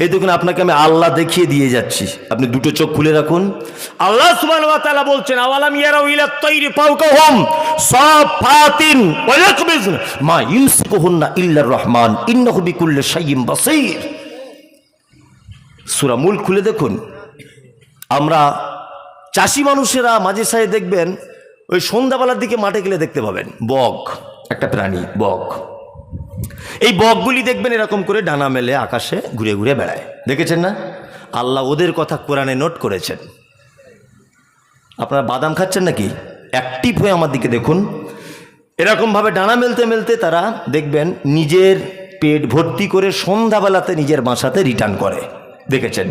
এই দেখুন, আপনাকে আমি আল্লাহ দেখিয়ে দিয়ে যাচ্ছি, আপনি দুটো চোখ খুলে রাখুন। আল্লাহ সুবহানাহু ওয়া তাআলা বলছেন, আওয়ালাম ইয়ারাউ ইলা তাইরি ফাওকাহুম সাফাতিন ওয়া ইয়াকবিজন মা ইউমসিকুহুন্না ইল্লার রহমান ইন্নাহু বিকুল্লি শাইইন বাসীর। সূরা মুলক খুলে দেখুন। আমরা চাষি মানুষেরা মাঝে সাঝে দেখবেন, ওই সন্ধ্যাবেলার দিকে মাঠে গেলে দেখতে পাবেন বক, একটা প্রাণী বক। এই বকগুলি দেখবেন এরকম করে ডানা মেলে আকাশে ঘুরে ঘুরে বেড়ায়, দেখেছেন না? আল্লাহ ওদের কথা কোরআনে নোট করেছেন। আপনারা বাদাম খাচ্ছেন নাকি? অ্যাক্টিভ হয়ে আমার দিকে দেখুন। এরকমভাবে ডানা মেলতে মেলতে তারা দেখবেন নিজের পেট ভর্তি করে সন্ধ্যাবেলাতে নিজের বাসাতে রিটার্ন করে, দেখেছেন?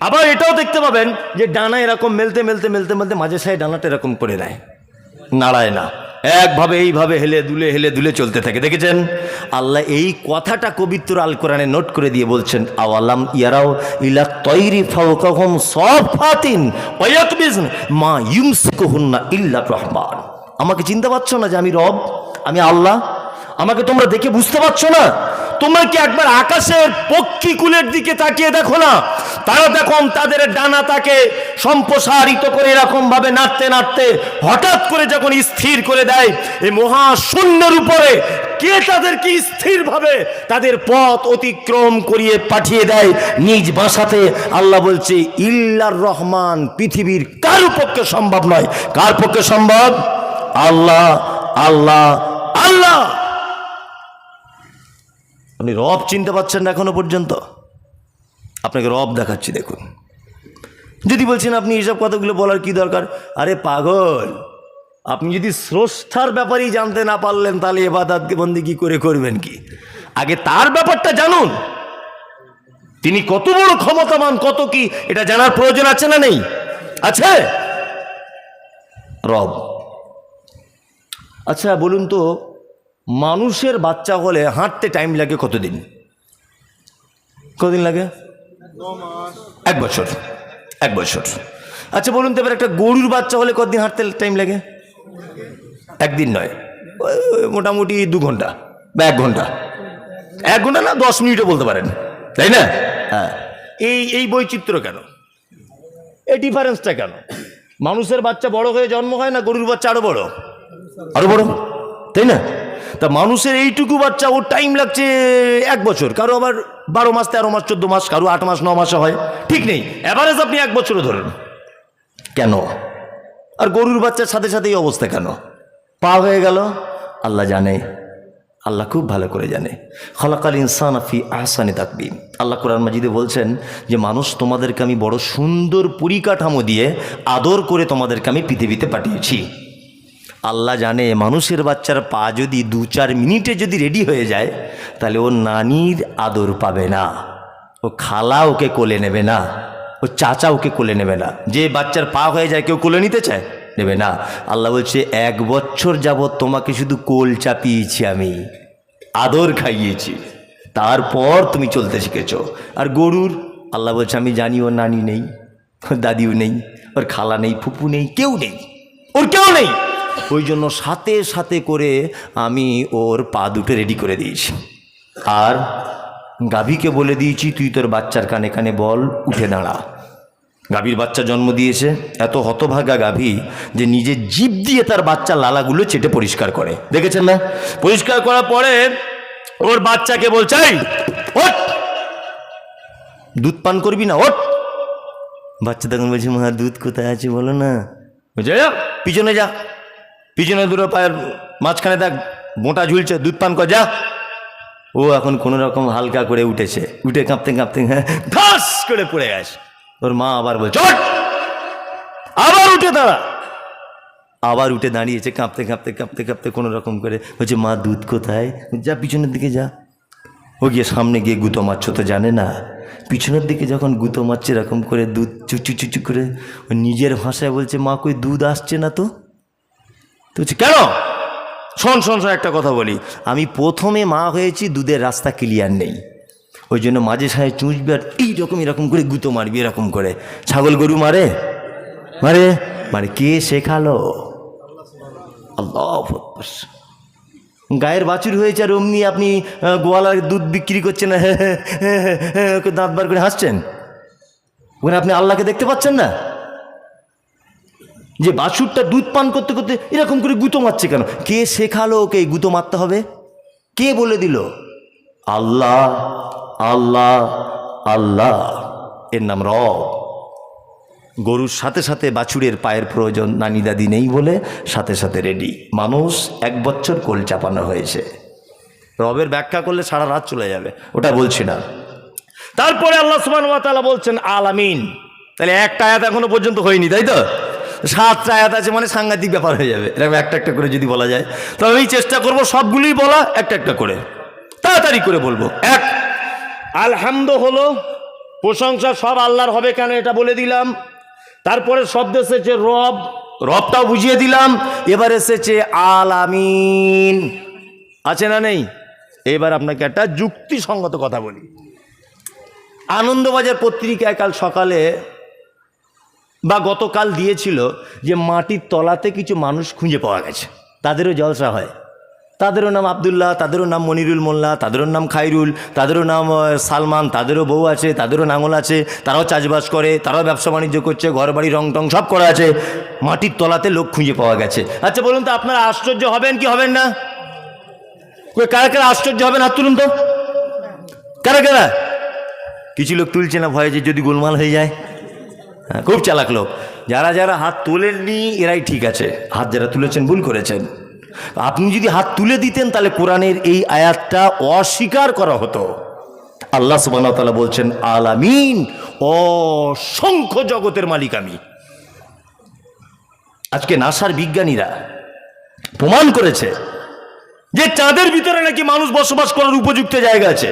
আবার এটাও দেখতে পাবেন যে ডানা এরকম মেলতে মেলতে মেলতে মেলতে মাঝে সাঝে ডানাটা এরকম করে নেয়, নাড়ায় না, একভাবে এইভাবে হেলে দুলে চলতে থাকে, দেখেছেন? আল্লাহ এই কথাটা পবিত্র আল কোরআনে নোট করে দিয়ে বলছেন, আওয়ালাম ইয়ারাও ইলা তাইরি ফাওকাহুম সাফাতিন ওয়া ইয়াকবিজন মা ইউমসিকুহুন্না ইল্লার রহমান। আমাকে চিনতে পারছো না যে আমি রব, আমি আল্লাহ? আমাকে তোমরা দেখে বুঝতে পারছো না? তোমরা কি একবার আকাশের পক্ষীকুলের দিকে তাকিয়ে দেখো না? তারা দেখুন তাদের ডানা তাকে সম্প্রসারিত করে এরকম ভাবে নাড়তে নাড়তে হঠাৎ করে যখন স্থির করে দেয় এই মহাশূন্যের উপরে, কে তাদেরকে স্থিরভাবে তাদের পথ অতিক্রম করিয়ে পাঠিয়ে দেয় নিজ বাসাতে? আল্লাহ বলছে ইল্লার রহমান, পৃথিবীর কারো পক্ষে সম্ভব নয়। কার পক্ষে সম্ভব? আল্লাহ, আল্লাহ, আল্লাহ। আপনি রব চিনতে পারছেন না এখনো পর্যন্ত? আপনাকে রব দেখাচ্ছি, দেখুন। যদি বলছেন আপনি এইসব কথাগুলো বলার কি দরকার, আরে পাগল, আপনি যদি স্রষ্টার ব্যাপারেই জানতে না পারলেন তাহলে ইবাদত বন্দেগী কি করে করবেন? কি আগে তার ব্যাপারটা জানুন, তিনি কত বড় ক্ষমতাবান, কত কি, এটা জানার প্রয়োজন আছে না নেই? আছে। রব। আচ্ছা বলুন তো, মানুষের বাচ্চা হলে হাঁটতে টাইম লাগে কতদিন? কতদিন লাগে? 1 বছর। 1 বছর। আচ্ছা বলুন তো এবার একটা গরুর বাচ্চা হলে কতদিন হাঁটতে টাইম লাগে? একদিন নয়, মোটামুটি 2 ঘন্টা বা 1 ঘন্টা। 1 ঘন্টা না, 10 মিনিটও বলতে পারেন, তাই না? হ্যাঁ। এই বৈচিত্র্য কেন? এই ডিফারেন্সটা কেন? মানুষের বাচ্চা বড় হয়ে জন্ম হয় না, গরুর বাচ্চা আরো বড়, আরো বড়, তাই না? তা মানুষের এইটুকু বাচ্চা ওর টাইম লাগছে 1 বছর, কারো আবার 12 মাস, 13 মাস, 14 মাস, কারো 8 মাস, 9 মাসে হয়, ঠিক নেই। এভারেজ আপনি 1 বছরও ধরেন। কেন? আর গরুর বাচ্চার সাথে সাথে এই অবস্থা কেন? পা হয়ে গেল, আল্লাহ জানে, আল্লাহ খুব ভালো করে জানে। খলাকাল ইনসান ফি আহসানি তাকবীম। আল্লাহ কোরআন মাজিদে বলছেন যে মানুষ, তোমাদেরকে আমি বড় সুন্দর পরিকাঠামো দিয়ে আদর করে তোমাদেরকে আমি পৃথিবীতে পাঠিয়েছি। আল্লাহ জানে মানুষের বাচ্চার পা যদি 2-4 মিনিটে যদি রেডি হয়ে যায় তাহলে ও নানির আদর পাবে না, ও খালা ওকে কোলে নেবে না, ও চাচা ওকে কোলে নেবে না। যে বাচ্চার পা হয়ে যায় কেউ কোলে নিতে চায়? নেবে না। আল্লাহ বলছে 1 বছর যাবৎ তোমাকে শুধু কোল চাপিয়েছি, আমি আদর খাইয়েছি, তারপর তুমি চলতে শিখেছ। আর গরুর, আল্লাহ বলছে আমি জানি ওর নানি নেই, ওর দাদিও নেই, ওর খালা নেই, ফুপু নেই, কেউ নেই, ওর কেউ নেই। ওই জন্য সাথে সাথে করে আমি ওর পা দুটো রেডি করে দিয়েছি। আর গাভীকে বলে দিয়েছি তুই তোর বাচ্চার কানে কানে বল উঠে দাঁড়া। গাভীর বাচ্চা জন্ম দিয়েছে, এত হতভাগা গাভী যে নিজের জিভ দিয়ে তার বাচ্চা লালাগুলো চেটে পরিষ্কার করে, দেখেছেন না? পরিষ্কার করার পরে ওর বাচ্চাকে বলছে ওঠ, দুধ পান করবি না, ওঠ। বাচ্চা তখন বলছে মা দুধ কোথায় আছে বলো না। বলছে পিছনে যা, পিছনে দুটো পায়ের মাঝখানে দেখ মোটা ঝুলছে, দুধ পান কর যা। ও এখন কোনো রকম হালকা করে উঠেছে, উঠে কাঁপতে কাঁপতে ঘাস করে পড়ে গেছে। ওর মা আবার বলছে আবার উঠে দাঁড়া, আবার উঠে দাঁড়িয়েছে, কাঁপতে কাঁপতে কাঁপতে কাঁপতে কোনো রকম করে। বলছে মা দুধ কোথায়? যা পিছনের দিকে যা। ও গিয়ে সামনে গিয়ে গুঁতো মারছ তো জানে না, পিছনের দিকে যখন গুঁতো মারছে এরকম করে দুধ চুচু চুচু করে, ও নিজের ভাষায় বলছে মা কই দুধ আসছে না তো। তো বলছে কেন? শোন শোন শোন একটা কথা বলি, আমি প্রথমে মা হয়েছি, দুধের রাস্তা ক্লিয়ার নেই, ওই জন্য মাঝে সাঝে চুঁচবি আর এইরকম এরকম করে গুঁতো মারবি, এরকম করে। ছাগল গরু মারে মারে মানে কে শেখালো? আল্লাহ। গায়ের বাছুর হয়েছে আর অমনি আপনি গোয়ালার দুধ বিক্রি করছেন, দাঁত বার করে হাসছেন। ওখানে আপনি আল্লাহকে দেখতে পাচ্ছেন না? যে বাছুরটা দুধ পান করতে করতে এরকম করে গুঁতো মারছে কেন? কে শেখালো ওকে এই গুঁতো মারতে হবে? কে বলে দিল? আল্লাহ আল্লাহ আল্লাহ, এর নাম রব। গরুর সাথে সাথে বাছুরের পায়ের প্রয়োজন, নানি দাদি নেই বলে সাথে সাথে রেডি। মানুষ 1 বছর কোল চাপানো হয়েছে। রবের ব্যাখ্যা করলে সারা রাত চলে যাবে, ওটা বলছি না। তারপরে আল্লাহ সুবহানাহু ওয়া তাআলা বলছেন আলামিন। তাহলে একটা আয়াত এখনো পর্যন্ত হয়নি, তাই তো? 7টা আয়াত আছে, মানে সাংঘাতিক ব্যাপার হয়ে যাবে এরকম একটা একটা করে যদি বলা যায়। তো আমি চেষ্টা করব সবগুলোই বলা, একটা একটা করে তাড়াতাড়ি করে বলবো। এক, আলহামদু হলো প্রশংসা সব আল্লাহর হবে কেন এটা বলে দিলাম। তারপরে শব্দ এসেছে রব, রবটাও বুঝিয়ে দিলাম। এবার এসেছে আলামিন, আছে না নেই? এবার আপনাকে একটা যুক্তিসঙ্গত কথা বলি। আনন্দবাজার পত্রিকায় কাল সকালে বা গতকাল দিয়েছিল যে মাটির তলাতে কিছু মানুষ খুঁজে পাওয়া গেছে, তাদেরও জলসা হয়। তাদেরও নাম আবদুল্লাহ, তাদেরও নাম মনিরুল মোল্লা, তাদেরও নাম খাইরুল, তাদেরও নাম সালমান, তাদেরও বউ আছে, তাদেরও নাঙল আছে, তারাও চাষবাস করে, তারাও ব্যবসা বাণিজ্য করছে, ঘর বাড়ি রং টং সব করা আছে। মাটির তলাতে লোক খুঁজে পাওয়া গেছে। আচ্ছা বলুন তো, আপনারা আশ্চর্য হবেন কি হবেন না? কারা কারা আশ্চর্য হবেন হাত তুলুন তো। কারা কারা? কিছু লোক তুলছে না ভয়ে যে যদি গোলমাল হয়ে যায়। হ্যাঁ, খুব চালাক লোক। যারা যারা হাত তোলেননি এরাই ঠিক আছে, হাত যারা তুলেছেন ভুল করেছেন। আপনি যদি হাত তুলে দিতেন তাহলে কোরআনের এই আয়াতটা অস্বীকার করা হতো। আল্লাহ সুবহানাহু ওয়া তাআলা বলছেন আলামিন, অসংখ্য জগতের মালিক আমি। আজকে নাসার বিজ্ঞানীরা প্রমাণ করেছে যে চাঁদের ভিতরে নাকি মানুষ বসবাস করার উপযুক্ত জায়গা আছে।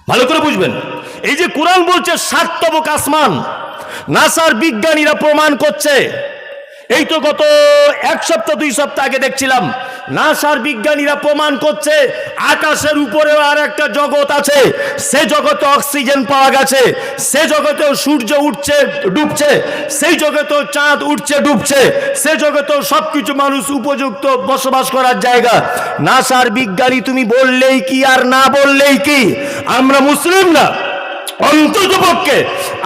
ভালো করে বুঝবেন, এই যে কোরআন বলছে 7 তবক আসমান, নাসার বিজ্ঞানীরা প্রমাণ করছে। এই তো গত 1 সপ্তাহ 2 সপ্তাহ আগে দেখছিলাম নাসার বিজ্ঞানীরা প্রমাণ করছে আকাশের উপরেও আর একটা জগৎ আছে। সে জগতে অক্সিজেন পাওয়া গেছে, সে জগতেও সূর্য উঠছে ডুবছে, সেই জগতেও চাঁদ উঠছে ডুবছে, সে জগতেও সবকিছু মানুষ উপযুক্ত বসবাস করার জায়গা। নাসার বিজ্ঞানী তুমি বললেই কি আর না বললেই কি, আমরা মুসলিম না। অন্ততপক্ষে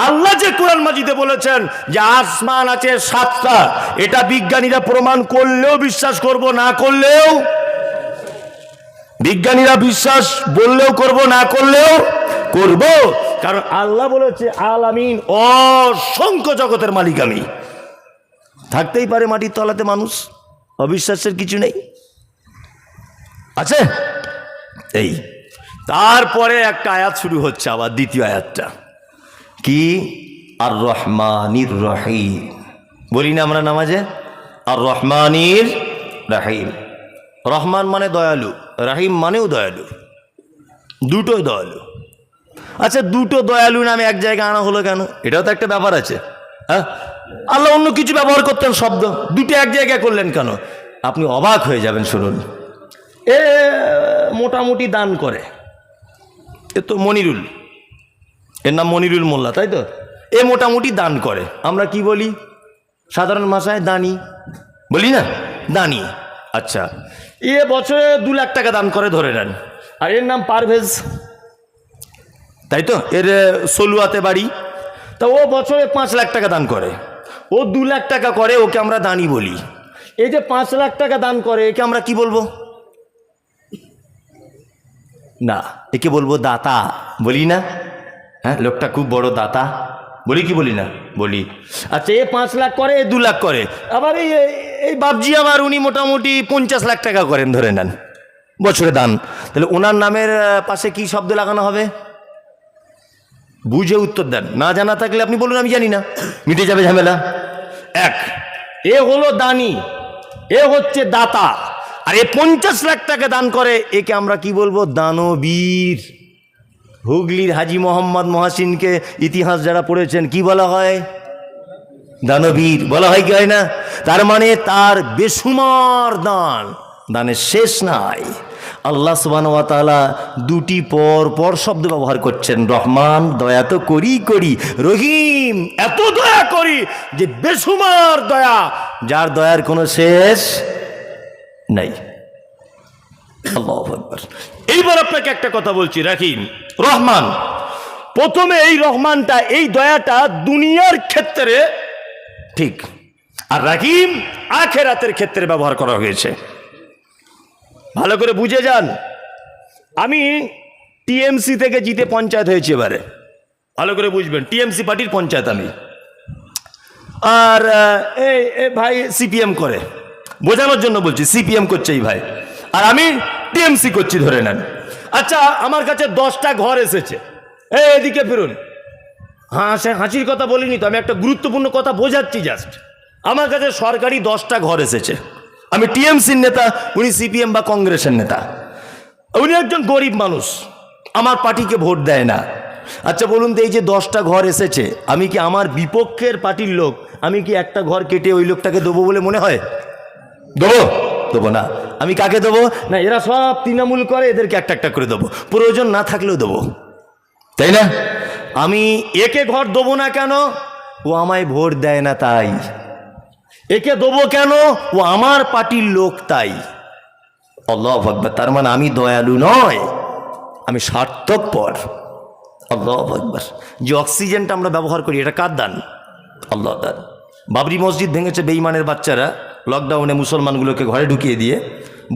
আল্লাহ যে কোরআন মাজিদে বলেছেন যে আসমান আছে 7টা, এটা বিজ্ঞানীরা প্রমাণ করলেও বিশ্বাস করব, না করলেও, বিজ্ঞানীরা বিশ্বাস বললেও করব, না করলেও করব। কারণ আল্লাহ বলেছে আলামিন, অসংখ্য জগতের মালিক আমি। থাকতেই পারে মাটির তলাতে মানুষ, অবিশ্বাসের কিছু নেই, আছে। এই তারপরে একটা আয়াত শুরু হচ্ছে আবার, দ্বিতীয় আয়াতটা কি? আর রহমানির রহিম। বলি না আমরা নামাজে আর রহমানির রহিম। রহমান মানে দয়ালু, রহিম মানেও দয়ালু, দুটোই দয়ালু। আচ্ছা, দুটো দয়ালু নামে এক জায়গায় আনা হলো কেন? এটাও তো একটা ব্যাপার আছে। হ্যাঁ, আল্লাহ অন্য কিছু ব্যবহার করতেন শব্দ, দুটো এক জায়গায় করলেন কেন? আপনি অবাক হয়ে যাবেন। শুনুন, এ মোটামুটি দান করে, এ তো মনিরুল, এর নাম মনিরুল মোল্লা, তাই তো? এ মোটামুটি দান করে। আমরা কি বলি সাধারণ ভাষায়? দানি বলি না, দানি। আচ্ছা, এ বছরে 2 লাখ টাকা দান করে ধরে নেন। আর এর নাম পারভেজ, তাই তো? এর সলুয়াতে বাড়ি। তা ও বছরে 5 লাখ টাকা দান করে, ও 2 লাখ টাকা করে, ওকে আমরা দানি বলি। এই যে 5 লাখ টাকা দান করে, একে আমরা কি বলবো? না, একে বলবো দাতা, বলি না? হ্যাঁ, লোকটা খুব বড় দাতা, বলি কি বলি না? বলি। আচ্ছা, এ 5 লাখ করে, এ 2 লাখ করে। আবার এই বাবজি আমার, উনি মোটামুটি 50 লাখ টাকা করেন ধরে নেন বছরে দান। তাহলে ওনার নামের পাশে কি শব্দ লাগানো হবে? বুঝে উত্তর দেন, না জানা থাকলে আপনি বলুন আমি জানি না, মিটে যাবে ঝামেলা। এক, এ হলো দানি, এ হচ্ছে দাতা। আর এ 50 লাখ টাকা দান করে, একে আমরা কি বলবো? দানবীর। হুগলির হাজি মোহাম্মদ মহাসিনকে ইতিহাস যারা পড়েছেন কি বলা হয়? দানবীর বলা হয়, কি হয় না? তার মানে তার বেসুমার দান, দানের শেষ নাই। আল্লাহ সুবহানাহু ওয়া তাআলা দুটি পর পর শব্দ ব্যবহার করছেন। রহমান, দয়া তো করি করি, রহিম, এত দয়া করি যে বেসুমার দয়া, যার দয়ার কোনো শেষ নাই। আল্লাহু আকবার। এইবার আপনাকে একটা কথা বলছি, রাহিম রহমান, প্রথমে এই রহমানটা, এই দয়াটা দুনিয়ার ক্ষেত্রে ঠিক, আর রাহিম আখিরাতের ক্ষেত্রে ব্যবহার করা হয়েছে। ভালো করে বুঝে যান। আমি টিএমসি থেকে জিতে পঞ্চায়েত হয়েছে এবারে, ভালো করে বুঝবেন, টিএমসি পার্টির পঞ্চায়েত আমি। আর এই ভাই সিপিএম করে, বোঝানোর জন্য বলছি, সিপিএম করছে এই ভাই, আর আমি টিএমসি করছি ধরে নেন। আচ্ছা, আমার কাছে 10টা ঘর এসেছে। এদিকে ফিরুন। হাসির কথা বলিনি তো, আমি একটা গুরুত্বপূর্ণ কথা বোঝাচ্ছি জাস্ট। আমার কাছে সরকারি 10টা ঘর এসেছে। আমি টিএমসির নেতা, উনি সিপিএম বা কংগ্রেসের নেতা। উনি একজন গরিব মানুষ, আমার পার্টিকে ভোট দেয় না। আচ্ছা বলুন তো, এই যে 10টা ঘর এসেছে, আমি কি আমার বিপক্ষের পার্টির লোক, আমি কি একটা ঘর কেটে ওই লোকটাকে দেবো বলে মনে হয়? দেবো? দেবো না। আমি কাকে দেবো? না, এরা সব তৃণমূল করে, এদেরকে একটা একটা করে দেবো, প্রয়োজন না থাকলেও দেবো, তাই না? আমি একে ঘর দেবো না কেন? ও আমায় ভোট দেয় না তাই। একে দেবো কেন? ও আমার পার্টির লোক তাই। আল্লাহু আকবার। তার মানে আমি দয়ালু নয়, আমি স্বার্থপর। আল্লাহু আকবার। যে অক্সিজেনটা আমরা ব্যবহার করি, এটা কার দান? আল্লাহ দান। বাবরি মসজিদ ভেঙেছে বেঈমানের বাচ্চারা, লকডাউনে মুসলমানগুলোকে ঘরে ঢুকিয়ে দিয়ে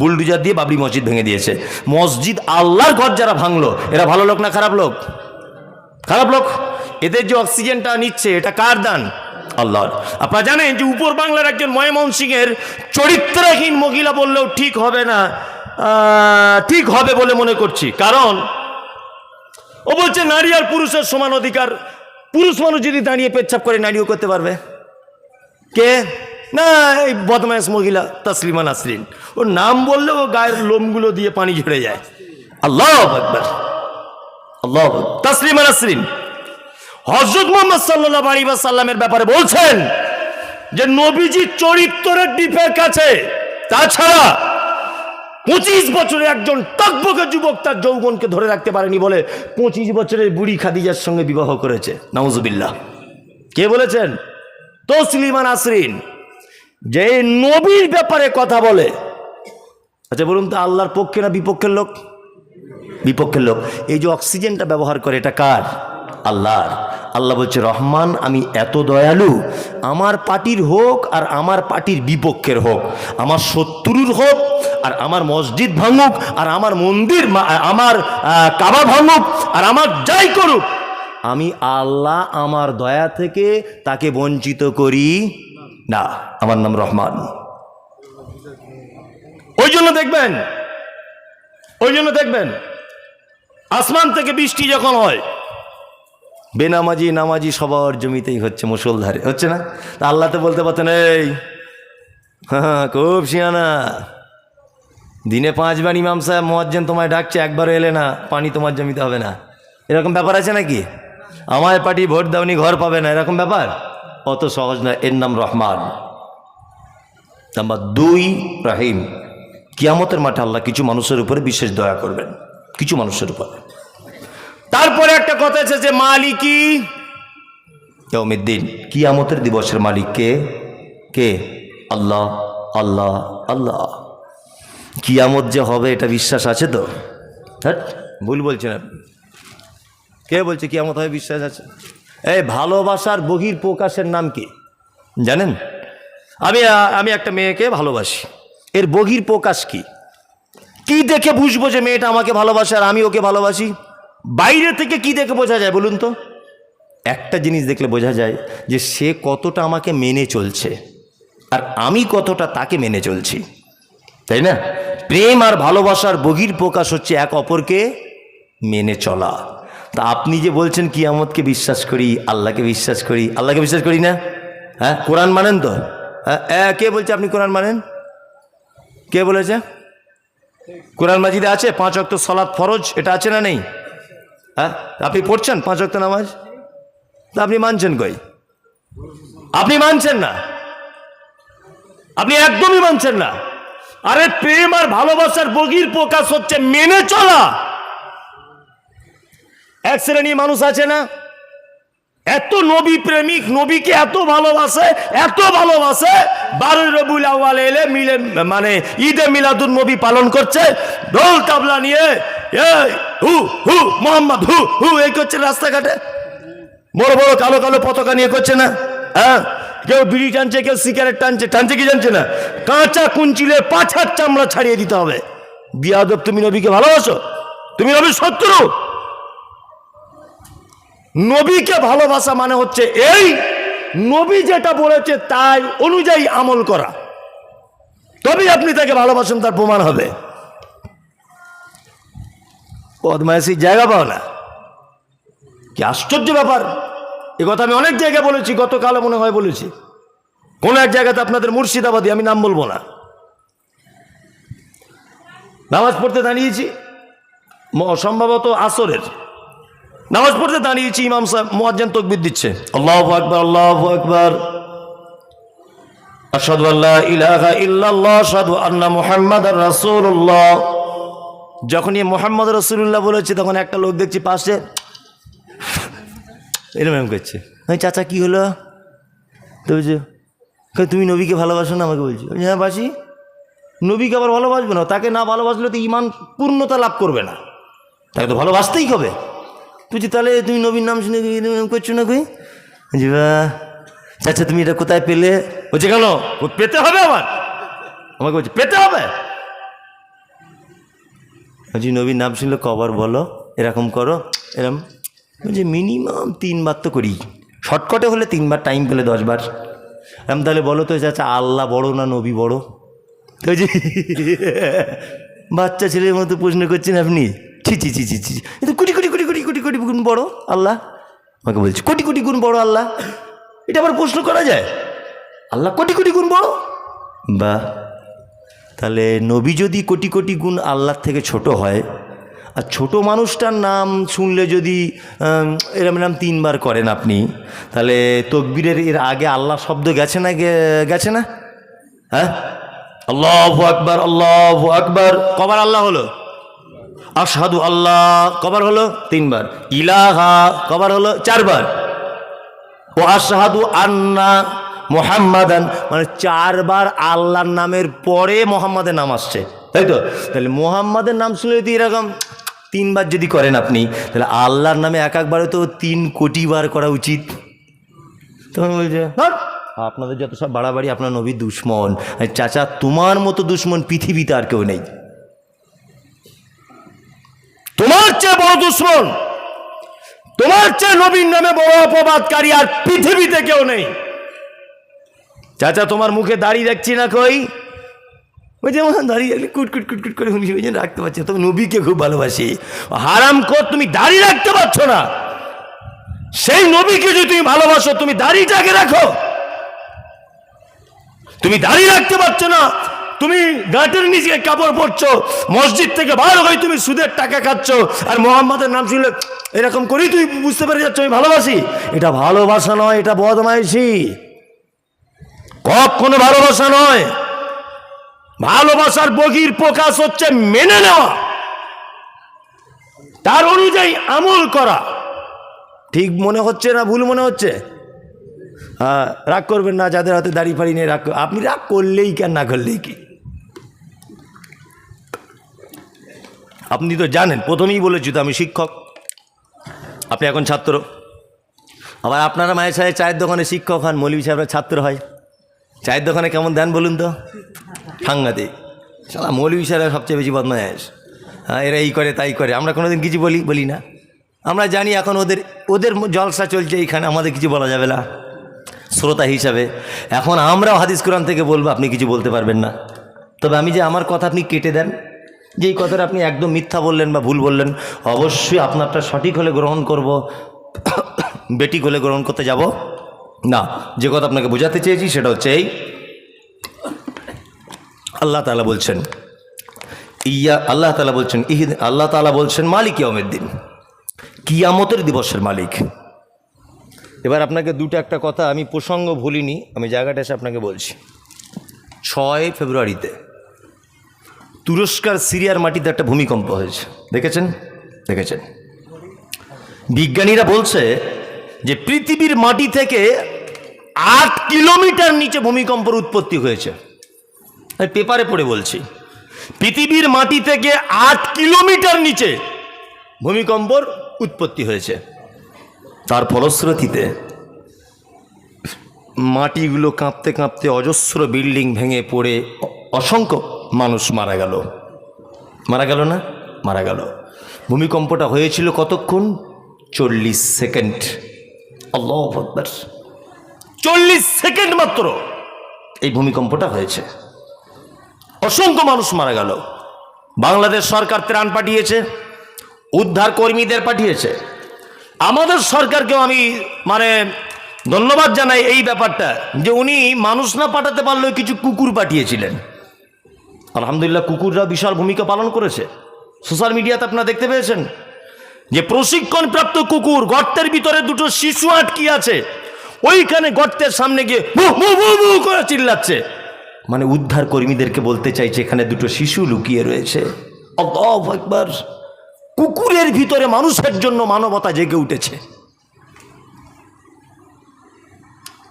বুলডুজার দিয়ে বাবরি মসজিদ ভেঙে দিয়েছে। মসজিদ আল্লাহর ঘর যারা ভাঙলো, এরা ভালো লোক না খারাপ লোক? খারাপ লোক। এদের যে অক্সিজেনটা নিচ্ছে, এটা কার দান? আল্লাহর। আপনারা জানেন যে উপর বাংলার একজন ময়মনসিংহের চরিত্রহীন মহিলা বললেও ঠিক হবে না, ঠিক হবে বলে মনে করছি। কারণ ও বলছে নারী আর পুরুষের সমান অধিকার। পুরুষ মানুষ যদি দাঁড়িয়ে পেচ্ছাপ করে, নারীও করতে পারবে। কে? না, এই বদমাইশ মহিলা তাসলিমা নাসরিন। ওর নাম বললে ও গায়ের লোমগুলো দিয়ে পানি ঝরে যায়। আল্লাহু আকবার, আল্লাহু আকবার। তাসলিমা নাসরিন হযরত মুহাম্মদ সাল্লাল্লাহু আলাইহি ওয়াসাল্লামের ব্যাপারে বলছেন যে নবীজির চরিত্রের ডিপের কাছে, তাছাড়া 25 বছরের একজন টকবকে যুবক তার যৌবনকে ধরে রাখতে পারেনি বলে 25 বছরের বুড়ি খাদিজার সঙ্গে বিবাহ করেছে। নাউজুবিল্লাহ। কে বলেছেন? তাসলিমা নাসরিন। যে নবীর ব্যাপারে কথা বলে, আচ্ছা বলুন তো, আল্লাহর পক্ষে না বিপক্ষের লোক? বিপক্ষের লোক। এই যে অক্সিজেনটা ব্যবহার করে, এটা কার? আল্লাহর। আল্লাহ বলছে রহমান, আমি এত দয়ালু, আমার পার্টির হোক আর আমার পার্টির বিপক্ষের হোক, আমার শত্রুর হোক আর আমার মসজিদ ভাঙুক আর আমার মন্দির, আমার কাবা ভাঙুক আর আমার যাই করুক, আমি আল্লাহ আমার দয়া থেকে তাকে বঞ্চিত করি না। আমার নাম রহমান। ওই জন্য দেখবেন আসমান থেকে বৃষ্টি যখন হয়, বেনামাজি নামাজি সবার জমিতেই হচ্ছে, মুষলধারে হচ্ছে না? তা আল্লাহ তো বলতে পারতেন, এই খুব শিয়ানা, দিনে 5 বার ইমাম সাহেব মুয়াজ্জিন তোমায় ডাকছে, একবারও এলে না, পানি তোমার জমিতে হবে না। এরকম ব্যাপার আছে নাকি? আমার পার্টি ভোট দাওনি, ঘর পাবে না, এরকম ব্যাপার? অত সহজ না। এর নাম রহমান। নাম্বার 2 রাহিম। কিয়ামতের মাঠে আল্লাহ কিছু মানুষের উপরে বিশেষ দয়া করবেন, কিছু মানুষের উপরে। তারপরে একটা কথা আছে যে মালিকি ইয়াউমিদ্দিন, কিয়ামতের দিবসের মালিক কে? কে? আল্লাহ, আল্লাহ, আল্লাহ। কিয়ামত যে হবে এটা বিশ্বাস আছে তো? হ্যাঁ, ভুল বলছেন আপনি। কে বলছে কিয়ামত হবে বিশ্বাস আছে? এই ভালোবাসার বহির প্রকাশের নাম কি জানেন? আমি একটা মেয়েকে ভালোবাসি, এর বহির প্রকাশ কি? কি দেখে বুঝবো যে মেয়েটা আমাকে ভালোবাসে আর আমি ওকে ভালোবাসি? বাইরে থেকে কি দেখে বোঝা যায় বলুন তো? একটা জিনিস দেখলে বোঝা যায় যে সে কতটা আমাকে মেনে চলছে আর আমি কতটা তাকে মেনে চলছি, তাই না? প্রেম আর ভালোবাসার বহির প্রকাশ হচ্ছে এক অপরকে মেনে চলা। তা আপনি যে বলছেন কিয়ামতকে বিশ্বাস করি, আল্লাহকে বিশ্বাস করি, আল্লাহকে বিশ্বাস করি না? হ্যাঁ, কোরআন মানেন তো? হ্যাঁ, কে বলছে আপনি কোরআন মানেন? কে বলেছে? কোরআন মাজিদে আছে 5 ওয়াক্ত সালাত ফরজ, এটা আছে না নেই? হ্যাঁ, আপনি পড়ছেন 5 ওয়াক্ত নামাজ, তা আপনি মানছেন কই? আপনি মানছেন না, আপনি একদমই মানছেন না। আরে প্রেম আর ভালোবাসার বহির প্রকাশ হচ্ছে মেনে চলা। এক শ্রেণীর মানুষ আছে না, এত নবী প্রেমিক, নবীকে এত ভালোবাসে, এত ভালোবাসে, 12 রবিউল আউয়াল এলে মিলে মানে ঈদে মিলাদুন নবী পালন করছে, ঢোল তাবলা নিয়ে এই হু হু মোহাম্মদ হু হু এই করছে রাস্তাঘাটে, বড় বড় কালো কালো পতাকা নিয়ে করছে না? হ্যাঁ, কেউ বিড়ি টানছে, কেউ সিগারেট টানছে, টানছে কি জানছে না? কাঁচা কুঞ্চিলে পাছার চামড়া ছাড়িয়ে দিতে হবে। বিয়াদব, তুমি নবীকে ভালোবাসো? তুমি নবীর শত্রু। নবীকে ভালোবাসা মানে হচ্ছে এই, নবী যেটা বলেছে তাই অনুযায়ী আমল করা, তবেই আপনি তাকে ভালোবাসেন, তার প্রমাণ হবে। বদমাইশির জায়গা পাও না, কি আশ্চর্য ব্যাপার। এ কথা আমি অনেক জায়গায় বলেছি, গতকালও মনে হয় বলেছি, কোন এক জায়গাতে আপনাদের মুর্শিদাবাদী, আমি নাম বলবো না, নামাজ পড়তে দাঁড়িয়েছি, সম্ভবত আসরের নামাজ পড়তে দাঁড়িয়েছি, ইমাম সাহেব মুয়াজ্জিন তাকবীর দিচ্ছে, আল্লাহু আকবার আল্লাহু আকবার, আশহাদু আল্লা ইলাহা ইল্লাল্লাহ আশহাদু আন্না মুহাম্মাদার রাসূলুল্লাহ। যখন এই মুহাম্মদ রাসূলুল্লাহ বলেছে, তখন একটা লোক দেখছি পাশে এরকম করছে। চাচা কি হলো? তো বলছে, তুমি নবীকে ভালোবাসো না? আমাকে বলছি, হ্যাঁ বাসি। নবীকে আবার ভালোবাসবে না? তাকে না ভালোবাসলে তো ঈমান পূর্ণতা লাভ করবে না, তাকে তো ভালোবাসতেই হবে। বুঝছি, তাহলে তুমি নবীর নাম শুনে করছো না? কই চাচা তুমি এটা কোথায় পেলে? বলছে, কেন পেতে হবে? আমাকে বলছে পেতে হবে। বলছি, নবীর নাম শুনলে কবার বলো, এরকম করো, এরকম। বলছে মিনিমাম 3 বার তো করি, শর্টকাটে হলে 3 বার, টাইম পেলে 10 বার। আমি তাহলে বলো তো চাচা, আল্লাহ বড় না নবী বড়? বলছি, বাচ্চা ছেলের মতো প্রশ্ন করছেন আপনি। ছি ছি ছি ছি ছি, কিন্তু কোটি কোটি কোটি কোটি কোটি কোটি গুণ বড় আল্লাহ। আমাকে বলছি কোটি কোটি গুণ বড় আল্লাহ, এটা আবার প্রশ্ন করা যায়? আল্লাহ কোটি কোটি গুণ বড়? বা তাহলে নবী যদি কোটি কোটি গুণ আল্লাহর থেকে ছোট হয়, আর ছোট মানুষটার নাম শুনলে যদি এরম 3 বার করেন আপনি, তাহলে তকবীরের এর আগে আল্লাহ শব্দ গেছে না? গেছে না? হ্যাঁ, আল্লাহু আকবার আল্লাহু আকবার কবার আল্লাহ হলো? আশহাদু আল্লাহ কবার হলো? 3 বার। ইলাহা কবার হলো? 4 বার। ও আশহাদু আন্না মুহাম্মাদান, মানে 4 বার আল্লাহর নামের পরে মোহাম্মদের নাম আসছে, তাই তো? তাহলে মোহাম্মদের নাম শুনে যদি এরকম 3 বার যদি করেন আপনি, তাহলে আল্লাহর নামে এক একবারে তো 3 কোটি বার করা উচিত। তখন বলছে, আপনাদের যত সব বাড়াবাড়ি, আপনার নবীর দুশ্মন। চাচা, তোমার মতো দুশ্মন পৃথিবীতে আর কেউ নেই, তোমার চেয়ে বড় দুশ্মন, তোমার চেয়ে নবীর নামে বড় অপবাদকারী আর পৃথিবীতে কেউ নেই। চাচা, তোমার মুখে দাড়ি দেখছি না, কই? ওই যেমন দাড়ি রাখলে কুট কুট কুট কুট করে রাখতে পারছে, তুমি নবীকে খুব ভালোবাসি। হারাম কর, তুমি দাড়ি রাখতে পারছো না, সেই নবীকে যদি তুমি ভালোবাসো, তুমি দাড়িটাকে রাখো। তুমি দাড়ি রাখতে পারছো না, তুমি গাঁটের নিচে কাপড় পরছো, মসজিদ থেকে বার হয়ে তুমি সুদের টাকা খাচ্ছ, আর মোহাম্মদের নাম শুনলে এরকম করেই তুই বুঝতে পেরে যাচ্ছ আমি ভালোবাসি। এটা ভালোবাসা নয়, এটা বদমাইশি, কখনো ভালোবাসা নয়। ভালোবাসার বহির প্রকাশ হচ্ছে মেনে নেওয়া, তার অনুযায়ী আমল করা। ঠিক মনে হচ্ছে না ভুল মনে হচ্ছে? হ্যাঁ, রাগ করবেন না যাদের হাতে দাড়ি ফাড়ি নিয়ে রাগ, আপনি রাগ করলেই কেন, না করলেই কি? আপনি তো জানেন, প্রথমেই বলেছি তো আমি শিক্ষক, আপনি এখন ছাত্র। আবার আপনারা মায়ের সাহেব চায়ের দোকানে শিক্ষক হন, মৌলভী সাহেবরা ছাত্র হয়। চায়ের দোকানে কেমন দেন বলুন তো? সাংঘাতিক। সালা মৌলভী সাহেবরা সবচেয়ে বেশি বদমাইশ। হ্যাঁ, এরা এই করে তাই করে, আমরা কোনোদিন কিছু বলি না। আমরা জানি এখন ওদের জলসা চলছে এইখানে, আমাদের কিছু বলা যাবে না শ্রোতা হিসাবে। এখন আমরাও হাদিস কোরআন থেকে বলবো, আপনি কিছু বলতে পারবেন না। তবে আমি যে আমার কথা আপনি কেটে দেন, যে এই কথাটা আপনি একদম মিথ্যা বললেন বা ভুল বললেন, অবশ্যই আপনারটা সঠিক হলে গ্রহণ করব, বেঠিক হলে গ্রহণ করতে যাব না। যে কথা আপনাকে বোঝাতে চেয়েছি সেটা হচ্ছে এই, আল্লাহ তাআলা বলছেন আল্লাহ তাআলা বলছেন মালিক ইয়াউমিদ্দিন, কিয়ামতের দিবসের মালিক। এবার আপনাকে একটা কথা আমি প্রসঙ্গ ভুলিনি, আমি জায়গাটা এসে আপনাকে বলছি। 6 ফেব্রুয়ারিতে তুরস্কার সিরিয়ার মাটিতে একটা ভূমিকম্প হয়েছে, দেখেছেন? বিজ্ঞানীরা বলছে যে পৃথিবীর মাটি থেকে 8 কিলোমিটার নিচে ভূমিকম্পের উৎপত্তি হয়েছে। আমি পেপারে পড়ে বলছি, পৃথিবীর মাটি থেকে 8 কিলোমিটার নিচে ভূমিকম্পর উৎপত্তি হয়েছে। তার ফলশ্রুতিতে মাটিগুলো কাঁপতে কাঁপতে অজস্র বিল্ডিং ভেঙে পড়ে অসংখ্য মানুষ মারা গেল। মারা গেল না? মারা গেল। ভূমিকম্পটা হয়েছিল কতক্ষণ? 40 সেকেন্ড। আল্লাহু আকবার। 40 সেকেন্ড মাত্র এই ভূমিকম্পটা হয়েছে, অসংখ্য মানুষ মারা গেল। বাংলাদেশ সরকার ত্রাণ পাঠিয়েছে, উদ্ধার কর্মীদের পাঠিয়েছে। আমাদের সরকারকেও আমি ধন্যবাদ জানাই এই ব্যাপারটা, যে উনি মানুষ না পাঠাতে পারলেও কিছু কুকুর পাঠিয়েছিলেন। আলহামদুলিল্লাহ, কুকুররা বিশাল ভূমিকা পালন করেছে। সোশ্যাল মিডিয়াতে আপনারা দেখতে পেয়েছেন যে প্রশিক্ষণপ্রাপ্ত কুকুর গর্তের ভিতরে 2টো শিশু আটকে আছে, ওইখানে গর্তের সামনে গিয়ে ভু ভু ভু ভু করে চিল্লাচ্ছে। উদ্ধার কর্মীদেরকে বলতে চাইছে এখানে 2টো শিশু লুকিয়ে রয়েছে। আল্লাহু আকবার। কুকুরের ভিতরে মানুষের জন্য মানবতা জেগে উঠেছে,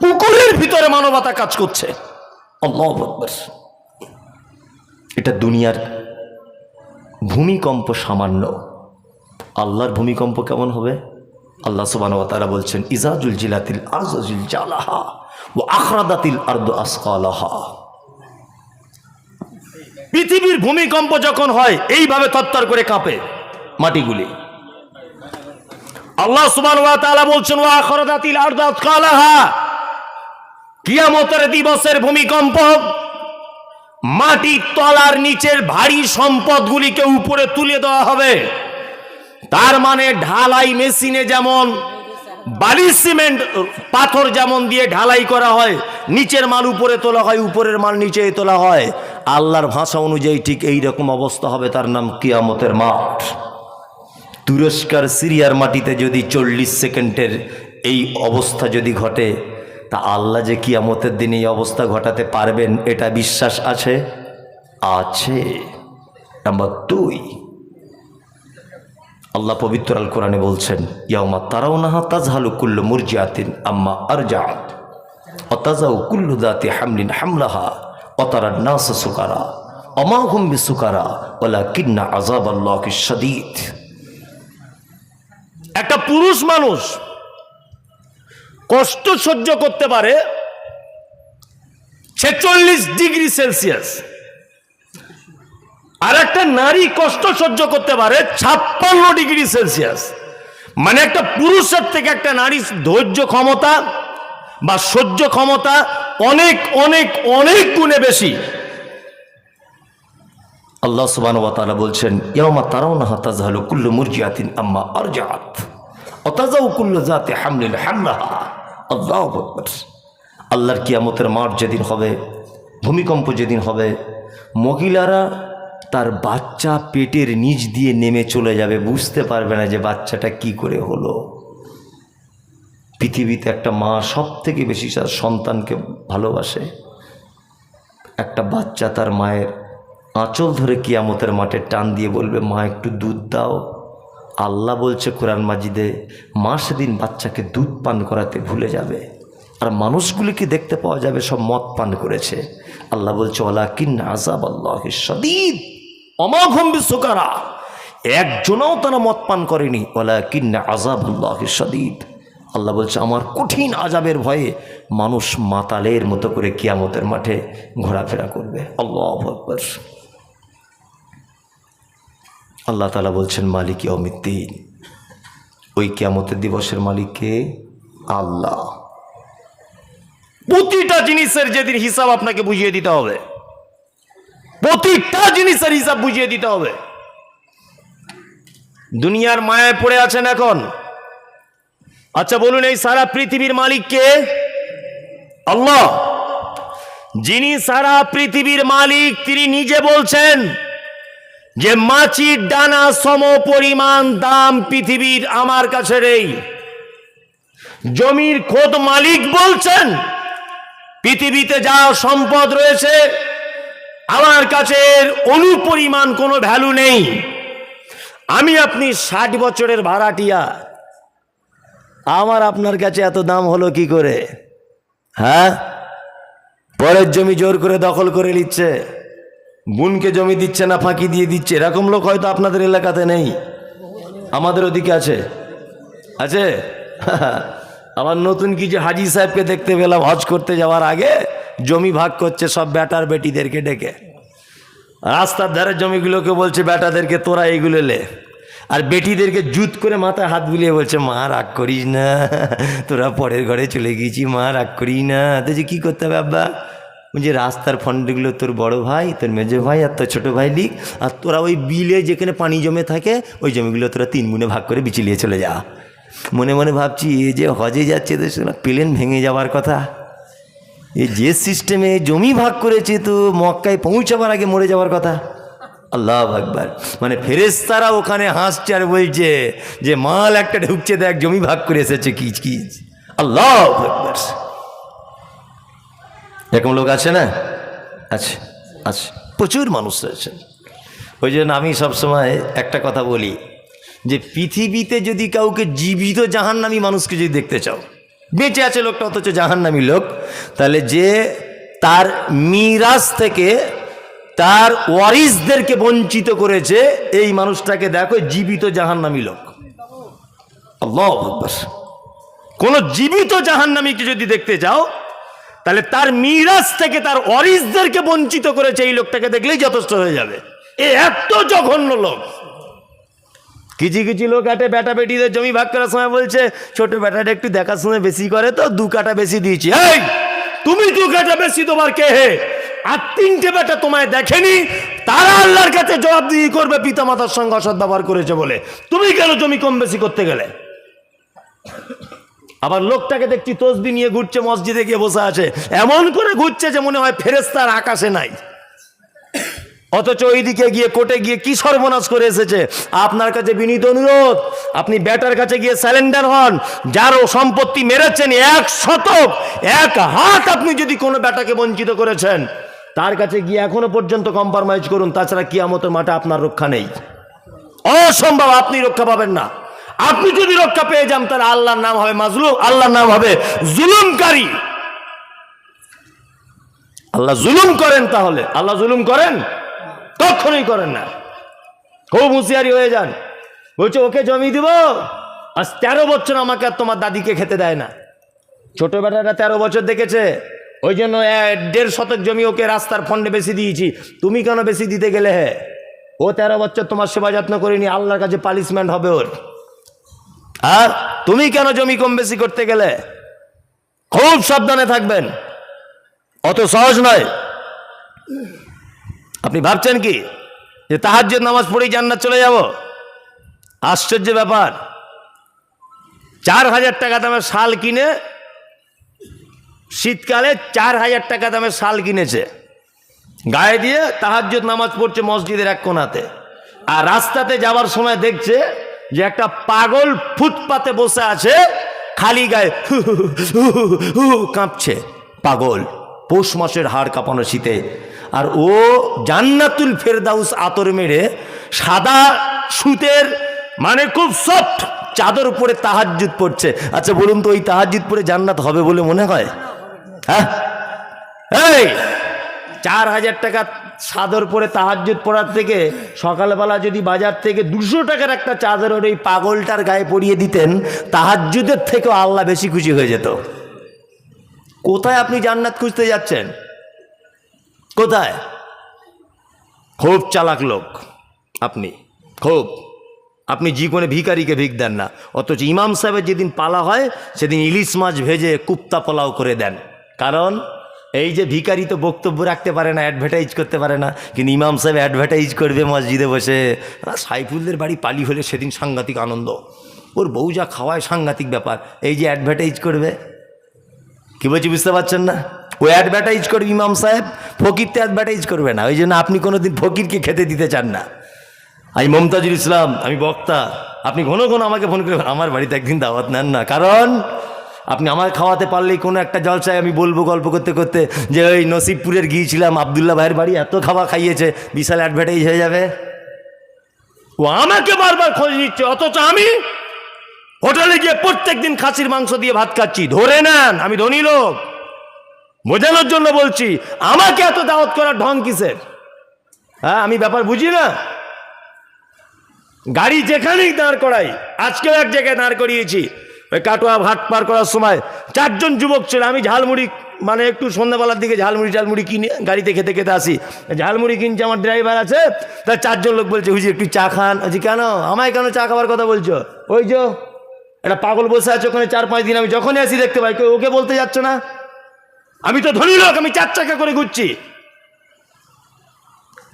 কুকুরের ভিতরে মানবতা কাজ করছে। আল্লাহু আকবার। এটা দুনিয়ার ভূমিকম্প সামান্য, আল্লাহর ভূমিকম্প কেমন হবে? আল্লাহ সুবহানাহু ওয়া তাআলা বলছেন, ইজা জুলজিলাতিল আরদু জিলজালাহা ওয়া আখরাজাতিল আরদু আসকালাহা। পৃথিবীর ভূমিকম্প যখন হয় এইভাবে থরথর করে কাঁপে মাটিগুলি। আল্লাহ সুবহানাহু ওয়া তাআলা বলছেন, ওয়া আখরাজাতিল আরদু আসকালাহা। কিয়ামতের দিবসের ভূমিকম্প মাটির তলার নিচের ভারী সম্পদগুলিকে উপরে তুলে দেওয়া হবে। তার ঢালাই মেশিনে যেমন বালি সিমেন্ট পাথর যেমন দিয়ে ঢালাই করা হয়, নিচের মাল উপরে তোলা হয়, উপরের মাল নিচে তোলা হয়, আল্লাহর ভাষা অনুযায়ী ঠিক এই রকম অবস্থা হবে। তার নাম কিয়ামতের মাঠ। তুরস্কার সিরিয়ার মাটিতে যদি 40 সেকেন্ডের এই অবস্থা যদি ঘটে, তা আল্লাহ যে কিয়ামতের দিন এই অবস্থা ঘটাতে পারবেন, এটা বিশ্বাস আছে? আছে। নাম্বার 2, আল্লাহ পবিত্র আল কোরআনে বলছেন, ইয়াউমা তারাউনাহা তাযহালু কুল্লু মুরজিআতিন আম্মা আরজাআত ওয়া তাযাউ কুল্লু যাতি হামলিন হামলাহা ওয়া তারান নাসা সুকারা ওয়া মা হুম বিসুকারা ওয়ালাকিন্না আযাবাল্লাহি শাদীদ। একটা পুরুষ মানুষ কষ্ট সহ্য করতে পারে 46 ডিগ্রি সেলসিয়াস, আর একটা নারী কষ্ট সহ্য করতে পারে 56 ডিগ্রি সেলসিয়াস। একটা পুরুষের থেকে একটা নারীর ধৈর্য ক্ষমতা বা সহ্য ক্ষমতা অনেক অনেক অনেক গুণে বেশি। আল্লাহ সুবহানাহু ওয়া তাআলা বলছেন, ইয়াউমা তারাউনাহা তাযহালু কুল্লু মুরজিআতিন আম্মা আরজাআত ওয়া তাযাউ কুল্লু যাতি হামলিন হামলাহা। আল্লাহু আকবার। আল্লাহর কিয়ামতের মাঠ যেদিন হবে, ভূমিকম্প যেদিন হবে, মহিলারা তার বাচ্চা পেটের নিচ দিয়ে নেমে চলে যাবে, বুঝতে পারবে না যে বাচ্চাটা কি করে হলো। পৃথিবীতে একটা মা সব থেকে বেশি তার সন্তানকে ভালোবাসে। একটা বাচ্চা তার মায়ের আঁচল ধরে কিয়ামতের মাঠে টান দিয়ে বলবে, মা একটু দুধ দাও। আল্লাহ বলছে কোরআন মাজিদে, মা সেদিন বাচ্চাকে দুধ পান করাতে ভুলে যাবে, আর মানুষগুলিকে দেখতে পাওয়া যাবে সব মদ পান করেছে। আল্লাহ বলছে, ওয়ালাকিন্না আযাবাল্লাহি শাদীদ ওয়া মা হুম বিসুকারা। একজনও তারা মদ পান করেনি। ওয়ালাকিন্না আযাবাল্লাহি শাদীদ। আল্লাহ বলছে, আমার কঠিন আযাবের ভয়ে মানুষ মাতালের মতো করে কিয়ামতের মাঠে ঘোরাফেরা করবে। আল্লাহু আকবার। আল্লাহ তাআলা বলছেন, মালিক ইয়াউমিদ্দিন। ওই কিয়ামতের দিবসের মালিক কে? আল্লাহ। প্রতিটা জিনিসের যেদিন হিসাব আপনাকে বুঝিয়ে দিতে হবে, প্রতিটা জিনিসের হিসাব বুঝিয়ে দিতে হবে। দুনিয়ার মায়ায় পড়ে আছেন এখন। আচ্ছা বলুন, এই সারা পৃথিবীর মালিক কে? আল্লাহ। যিনি সারা পৃথিবীর মালিক, তিনি নিজে বলছেন যে মাছির ডানা সম পরিমাণ দাম পৃথিবীর আমার কাছে নেই। জমির খোদ মালিক বলছেন, পৃথিবীতে যা সম্পদ রয়েছে আমার কাছে অনুপরিমাণ কোনো ভ্যালু নেই। আমি আপনি 60 বছরের ভাড়াটিয়া, আমার আপনার কাছে এত দাম হলো কি করে? হ্যাঁ, পরের জমি জোর করে দখল করে নিচ্ছে, বোনকে জমি দিচ্ছে না, ফাঁকি দিয়ে দিচ্ছে। এরকম লোক হয়তো আপনাদের এলাকাতে নেই, আমাদের ওদিকে আছে। আছে আবার নতুন কিছু হাজি সাহেবকে দেখতে পেলাম হজ করতে যাওয়ার আগে জমি ভাগ করছে সব বেটার বেটিদেরকে ডেকে। রাস্তার ধারে জমিগুলোকে বলছে বেটাদেরকে তোরা এইগুলো লে, আর বেটিদেরকে জুত করে মাথায় হাত বুলিয়ে বলছে মা রাগ করিস না, তোরা পরের ঘরে চলে গিয়েছি, মা রাগ করিস না। তো যে কী করতে হবে আব্বা? বলছে রাস্তার ফন্ডগুলো তোর বড় ভাই, তোর মেজো ভাই আর তোর ছোটো ভাই লিখ, আর তোরা ওই বিলে যেখানে পানি জমে থাকে ওই জমিগুলো তোরা 3 গুণে ভাগ করে বিচিলিয়ে চলে যা। মনে মনে ভাবছি এ যে হজে যাচ্ছে তো প্লেন ভেঙে যাওয়ার কথা, এই যে সিস্টেমে জমি ভাগ করেছে তো মক্কায় পৌঁছাবার আগে মরে যাওয়ার কথা। আল্লাহ আকবার। মানে ফেরেশতারা ওখানে হাসছে আর বলছে যে মাল একটা ঢুকছে, দেখ জমি ভাগ করে এসেছে কিচ কিচ। আল্লাহ আকবার। এরকম লোক আছে না? আছে, আছে, প্রচুর মানুষ আছেন। ওই জন্য আমি সবসময় একটা কথা বলি যে পৃথিবীতে যদি কাউকে জীবিত জাহান্নামী মানুষকে যদি দেখতে চাও, বেঁচে আছে লোকটা অথচ জাহান্নামী লোক, তাহলে যে তার মিরাস থেকে তার ওয়ারিসদেরকে বঞ্চিত করেছে এই মানুষটাকে দেখো জীবিত জাহান্নামী লোক। আল্লাহু আকবার। কোন জীবিত জাহান্নামীকে যদি দেখতে চাও তাহলে তার মিরাস থেকে তার ওয়ারিসদেরকে বঞ্চিত করেছে এই লোকটাকে দেখলেই যথেষ্ট হয়ে যাবে। এ এত জঘন্য লোক। কিছু কিছু লোক আটে বেটা বেটিদের জমি ভাগ করার সময় বলছে ছোট বেটাটা একটু দেখাশোনা বেশি করে তো 2 কাঠা বেশি দিয়েছি। এই তুমি 2 কাঠা বেশি তোমার কে হে? আর 3টে বেটা তোমায় দেখেনি, তারা আল্লাহর কাছে জবাবদিহি করবে পিতা মাতার সঙ্গে অসৎ ব্যবহার করেছে বলে। তুমি কেন জমি কম বেশি করতে গেলে? আবার লোকটাকে দেখছি তসবি নিয়ে ঘুরছে, মসজিদে গিয়ে বসে আছে, এমন করে ঘুরছে যে মনে হয় ফেরেশতার আকাশে নাই, অথচ ওইদিকে গিয়ে কোর্টে গিয়ে কি সর্বনাশ করে এসেছে। আপনার কাছে বিনীত অনুরোধ, আপনি বেটার কাছে গিয়ে স্যালেন্ডার হন। যার সম্পত্তি মেরেছেন 1 শতক 1 হাত, আপনি যদি কোনো বেটাকে বঞ্চিত করেছেন তার কাছে গিয়ে এখনো পর্যন্ত কম্প্রোমাইজ করুন, তাছাড়া কিয়ামতের মাঠে আপনার রক্ষা নেই, অসম্ভব, আপনি রক্ষা পাবেন না। আপনি যদি রক্ষা পেয়ে যান তাহলে আল্লাহর নাম হবে মাজলুম, আল্লাহর নাম হবে জুলুমকারী। আল্লাহ জুলুম করেন, তাহলে আল্লাহ জুলুম করেন? কখনোই করেন না। খুব হুঁশিয়ারি হয়ে যান। বলছে ওকে জমি দিব, আজ 13 বছর আমাকে আর তোমার দাদিকে খেতে দেয় না। ছোট বেটাটা 13 বছর দেখেছে, ওই জন্য 1.5 শতক জমি ওকে রাস্তার ফন্ডে বেশি দিয়েছি। তুমি কেন বেশি দিতে গেলে? হে, ও 13 বছর তোমার সেবা যত্ন করিনি, আল্লাহর কাছে পানিশমেন্ট হবে ওর। আর তুমি কেন জমি কম বেশি করতে গেলে? খুব সাবধানে থাকবেন, অত সহজ নয়। আপনি ভাবছেন কি যে তাহাজ্জুদ নামাজ পড়েই জান্নাত চলে যাব? আশ্চর্য ব্যাপার। 4000 টাকা দামের শাল কিনে, শীতকালে 4000 টাকা দামের শাল কিনেছে, গায়ে দিয়ে তাহাজ্জুদ নামাজ পড়ছে মসজিদের এক কোণাতে, আর রাস্তাতে যাওয়ার সময় দেখছে যে একটা পাগল ফুটপাতে বসে আছে, খালি গায়ে কাঁপছে, পাগল, পৌষ মাসের হাড় কাঁপানো শীতে। আর ও জান্নাতুল ফেরদাউস আতর মেরে সাদা সুতের মানে খুব সফট চাদর উপরে তাহাজ্জুদ পড়ছে। আচ্ছা বলুন তো, ওই তাহাজ্জুদ পড়ে জান্নাত হবে বলে মনে হয়? হ্যাঁ, এই 4000 টাকা চাদর পরে তাহাজ্জুদ পড়ার থেকে সকালবেলা যদি বাজার থেকে 200 টাকার একটা চাদর ওই পাগলটার গায়ে পরিয়ে দিতেন, তাহাজ্জুদের থেকেও আল্লাহ বেশি খুশি হয়ে যেত। কোথায় আপনি জান্নাত খুঁজতে যাচ্ছেন? কোথায়? খুব চালাক লোক আপনি, খুব। আপনি জীবনে ভিখারিকে ভিক দেন না, অথচ ইমাম সাহেবের যেদিন পালা হয় সেদিন ইলিশ মাছ ভেজে কুপ্তা পোলাও করে দেন। কারণ এই যে ভিখারি তো বক্তব্য রাখতে পারে না, অ্যাডভার্টাইজ করতে পারে না, কিন্তু ইমাম সাহেব অ্যাডভার্টাইজ করবে মসজিদে বসে। সাইফুলদের বাড়ি পালি হলে সেদিন সাংঘাতিক আনন্দ, ওর বউ যা খাওয়ায় সাংঘাতিক ব্যাপার, এই যে অ্যাডভার্টাইজ করবে। কি বলছি বুঝতে পারছেন না? ও অ্যাডভার্টাইজ করবে ইমাম সাহেব, ফকির তো অ্যাডভার্টাইজ করবে না। ওই জন্য আপনি কোনোদিন ফকিরকে খেতে দিতে চান না। আমি মমতাজুল ইসলাম, আমি বক্তা, আপনি ঘন ঘন আমাকে ফোন করে আমার বাড়িতে একদিন দাওয়াত নেন না। কারণ আপনি আমার খাওয়াতে পারলেই কোনো একটা জলসায় আমি বলবো গল্প করতে করতে যে ওই নসিবপুরের গিয়েছিলাম, আবদুল্লাহ ভাইয়ের বাড়ি এত খাবার খাইয়েছে, বিশাল অ্যাডভার্টাইজ হয়ে যাবে। ও আমাকে বারবার খোঁজ নিচ্ছে, অথচ আমি হোটেলে গিয়ে প্রত্যেক দিন খাসির মাংস দিয়ে ভাত খাচ্ছি, ধরে নেন আমি ধনী লোক, বোঝানোর জন্য বলছি। আমাকে এত দাওয়াত করার ঢং কিসের? হ্যাঁ, আমি ব্যাপার বুঝি না। গাড়ি যেখানেই দাঁড় করাই, আজকেও এক জায়গায় দাঁড় করিয়েছি, ওই কাটোয়া ঘাট পার করার সময় 4 জন যুবক ছিল। আমি ঝালমুড়ি, মানে একটু সন্ধ্যাবেলার দিকে ঝালমুড়ি কিনে গাড়িতে খেতে খেতে আসি, ঝালমুড়ি কিনছে, আমার ড্রাইভার আছে, তার 4 জন লোক বলছে, হুজুর একটু চা খান। বলছি কেন, আমায় কেন চা খাবার কথা বলছো? ওই যে একটা পাগল বসে আছে ওখানে 4-5 দিন, আমি যখনই আসি দেখতে পাই, ওকে বলতে যাচ্ছ না? আমি তো ধনী লোক, আমি 4 চাকা করে ঘুরছি,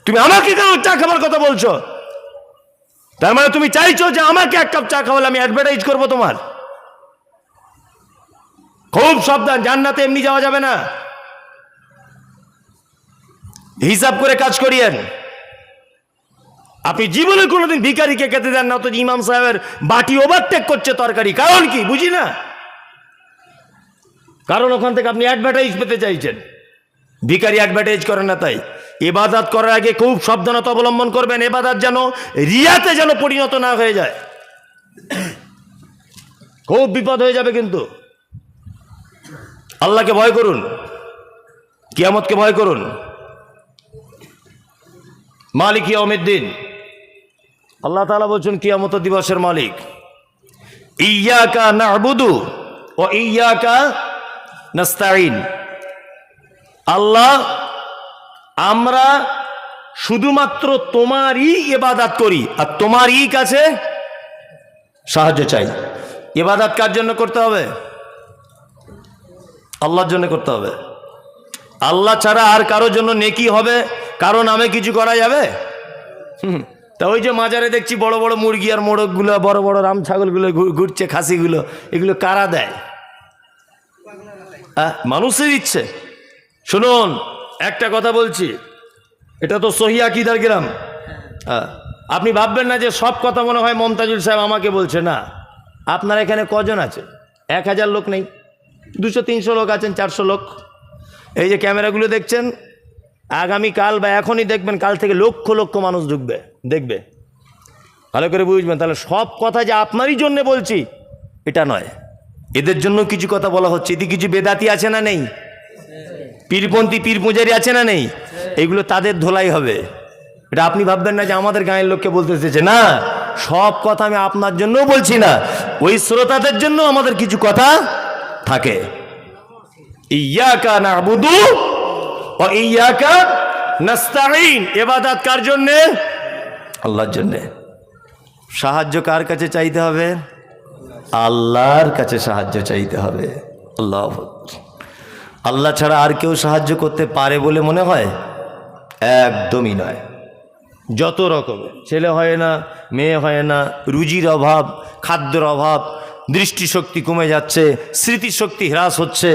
তুমি আমাকে কেন চা খাবার কথা বলছো? তার মানে তুমি চাইছো যে আমাকে 1 কাপ চা খাওয়ালে আমি অ্যাডভার্টাইজ করবো তোমার? খুব সাবধান, জান্নাতে এমনি যাওয়া যাবে না, হিসাব করে কাজ করিয়েন। আপনি জীবনে কোনোদিন ভিখারিকে খেতে দেন না, তো ইমাম সাহেবের বাটি ওভারটেক করছে তরকারি, কারণ কি বুঝি না? কারণ ওখান থেকে আপনি অ্যাডভার্টাইজ পেতে চাইছেন। ভিখারি অ্যাডভার্টাইজ করে না, তাই ইবাদত করার আগে খুব সাবধানতা অবলম্বন করবেন, ইবাদত যেন রিয়াতে যেন পরিণত না হয়ে যায়, খুব বিপদ হয়ে যাবে। কিন্তু আল্লাহকে ভয় করুন, কিয়ামতকে ভয় করুন। মালিক ইয়াউমিদ্দিন, আল্লাহ তাআলা বলছেন কিয়ামত দিবসের মালিক। ইয়্যাকা না'বুদু ওয়া ইয়্যাকা নাস্তাঈন। আল্লাহ, আমরা শুধুমাত্র তোমারই ইবাদত করি আর তোমারই কাছে সাহায্য চাই। ইবাদত কার জন্য করতে হবে? আল্লাহর জন্য করতে হবে। আল্লাহ ছাড়া আর কারোর জন্য নেকি হবে, কারো নামে কিছু করা যাবে? তা ওই যে মাজারে দেখছি বড় বড় মুরগি আর মোরগগুলো, বড় বড় রাম ছাগলগুলো ঘুরছে, খাসিগুলো, এগুলো কারা দেয়? মানুষের ইচ্ছে। শুনুন, একটা কথা বলছি, এটা তো সহি আকীদার গ্রাম। আপনি ভাববেন না যে সব কথা মনে হয় মমতাজুল সাহেব আমাকে বলছে, না। আপনার এখানে কজন আছে? 1000 লোক নেই, 200-300 লোক আছেন, 400 লোক। এই যে ক্যামেরাগুলো দেখছেন, আগামীকাল বা এখনই দেখবেন, কাল থেকে লক্ষ লক্ষ মানুষ ঢুকবে, দেখবে, ভালো করে বুঝবেন। তাহলে সব কথা যে আপনারই জন্য বলছি এটা নয়, এদের জন্য কিছু কথা বলা হচ্ছে। এতে কিছু বেদাতি আছে না নেই? পীরপন্থী, পীর পূজারি আছে না নেই? এগুলো তাদের ধোলাই হবে। এটা আপনি ভাববেন না যে আমাদের গাঁয়ের লোককে বলতে এসেছে, না। সব কথা আমি আপনার জন্যও বলছি না, ওই শ্রোতাদের জন্য আমাদের কিছু কথা থাকে। ইয়্যাকা না'বুদু ওয়া ইয়্যাকা নাস্তাঈন। ইবাদত কার জন্যে? আল্লাহর জন্যে। সাহায্য কার কাছে চাইতে হবে? আল্লাহর কাছে সাহায্য চাইতে হবে। আল্লাহু আকবার। আল্লাহ ছাড়া আর কেউ সাহায্য করতে পারে বলে মনে হয়? একদমই নয়। যত রকমের ছেলে হয় না, মেয়ে হয় না, রুজির অভাব, খাদ্যের অভাব, দৃষ্টিশক্তি কমে যাচ্ছে, স্মৃতিশক্তি হ্রাস হচ্ছে,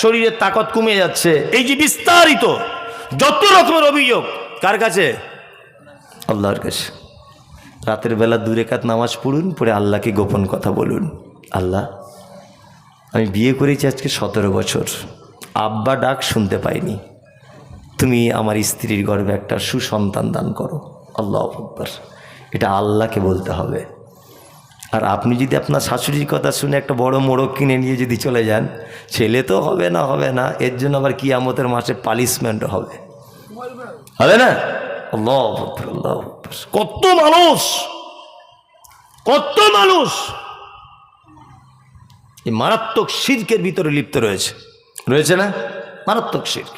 শরীরের তাকত কমে যাচ্ছে, এই যে বিস্তারিত যত রকমের অভিযোগ, কার কাছে? আল্লাহর কাছে। রাতের বেলা 2 রাকাত নামাজ পড়ুন, পড়ে আল্লাহকে গোপন কথা বলুন, আল্লাহ, আমি বিয়ে করেছি আজকে 17 বছর, আব্বা ডাক শুনতে পাইনি, তুমি আমার স্ত্রীর গর্ভে একটা সুসন্তান দান করো। আল্লাহু আকবার। এটা আল্লাহকে বলতে হবে। আর আপনি যদি আপনার শাশুড়ির কথা শুনে একটা বড় মোড়ক কিনে নিয়ে যদি চলে যান, ছেলে তো হবে না, এর জন্য আবার কিয়ামতের মাসে পানিশমেন্ট হবে, হবে না? আল্লাহু আকবার, আল্লাহু আকবার। কত মানুষ এই মারাত্মক শিরকের ভিতরে লিপ্ত রয়েছে না? মারাত্মক শিরক।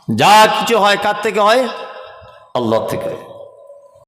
যা কিছু হয় কার থেকে হয়? আল্লাহ থেকে।